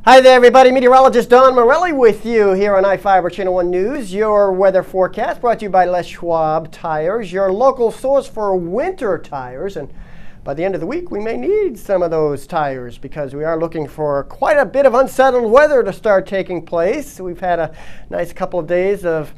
Hi there, everybody. Meteorologist Don Morelli with you here on iFIBER Channel 1 News. Your weather forecast brought to you by Les Schwab Tires, your local source for winter tires. And by the end of the week, we may need some of those tires because we are looking for quite a bit of unsettled weather to start taking place. We've had a nice couple of days of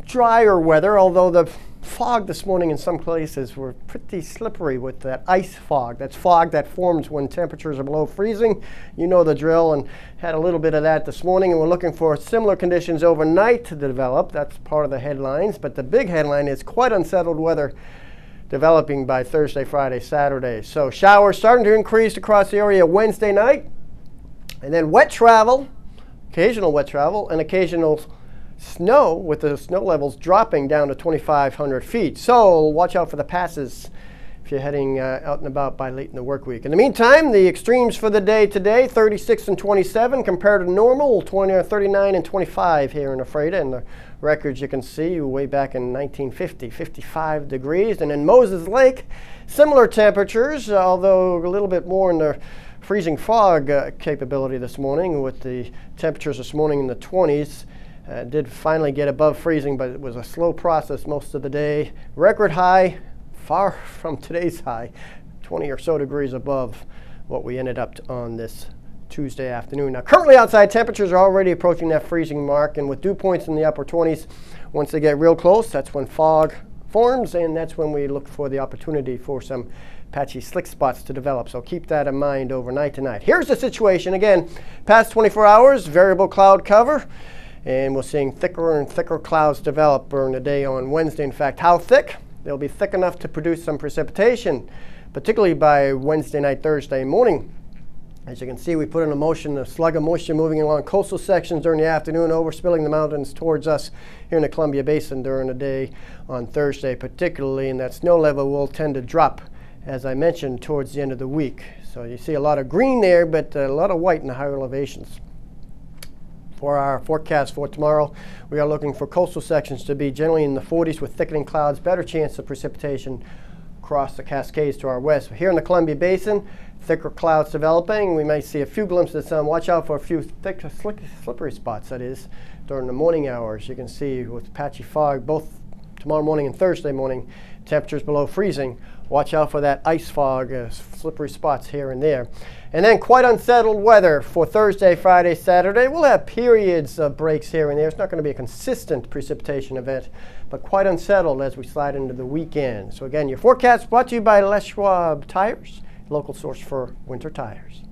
drier weather, although the fog this morning in some places were pretty slippery with that ice fog. That's fog that forms when temperatures are below freezing. You know the drill, and had a little bit of that this morning, and we're looking for similar conditions overnight to develop. That's part of the headlines, but the big headline is quite unsettled weather developing by Thursday, Friday, Saturday. So showers starting to increase across the area Wednesday night, and then wet travel, occasional wet travel, and occasional snow, with the snow levels dropping down to 2,500 feet. So watch out for the passes if you're heading out and about by late in the work week. In the meantime, the extremes for the day today, 36 and 27 compared to normal, 39 and 25 here in Ephrata. And the records you can see way back in 1950, 55 degrees. And in Moses Lake, similar temperatures, although a little bit more in the freezing fog capability this morning, with the temperatures this morning in the 20s. Did finally get above freezing, but it was a slow process most of the day. Record high, far from today's high, 20 or so degrees above what we ended up on this Tuesday afternoon. Now, currently outside temperatures are already approaching that freezing mark, and with dew points in the upper 20s, once they get real close, that's when fog forms, and that's when we look for the opportunity for some patchy slick spots to develop. So keep that in mind overnight tonight. Here's the situation again. Past 24 hours, variable cloud cover. And we're seeing thicker and thicker clouds develop during the day on Wednesday. In fact, how thick? They'll be thick enough to produce some precipitation, particularly by Wednesday night, Thursday morning. As you can see, we put in motion a slug of moisture moving along coastal sections during the afternoon, overspilling the mountains towards us here in the Columbia Basin during the day on Thursday particularly. And that snow level will tend to drop, as I mentioned, towards the end of the week. So you see a lot of green there, but a lot of white in the higher elevations. For our forecast for tomorrow, we are looking for coastal sections to be generally in the 40s with thickening clouds, better chance of precipitation across the Cascades to our west. Here in the Columbia Basin, thicker clouds developing. We may see a few glimpses of sun. Watch out for a few thick, slippery spots, that is, during the morning hours. You can see with patchy fog both tomorrow morning and Thursday morning, temperatures below freezing. Watch out for that ice fog, slippery spots here and there. And then quite unsettled weather for Thursday, Friday, Saturday. We'll have periods of breaks here and there. It's not going to be a consistent precipitation event, but quite unsettled as we slide into the weekend. So again, your forecast brought to you by Les Schwab Tires, local source for winter tires.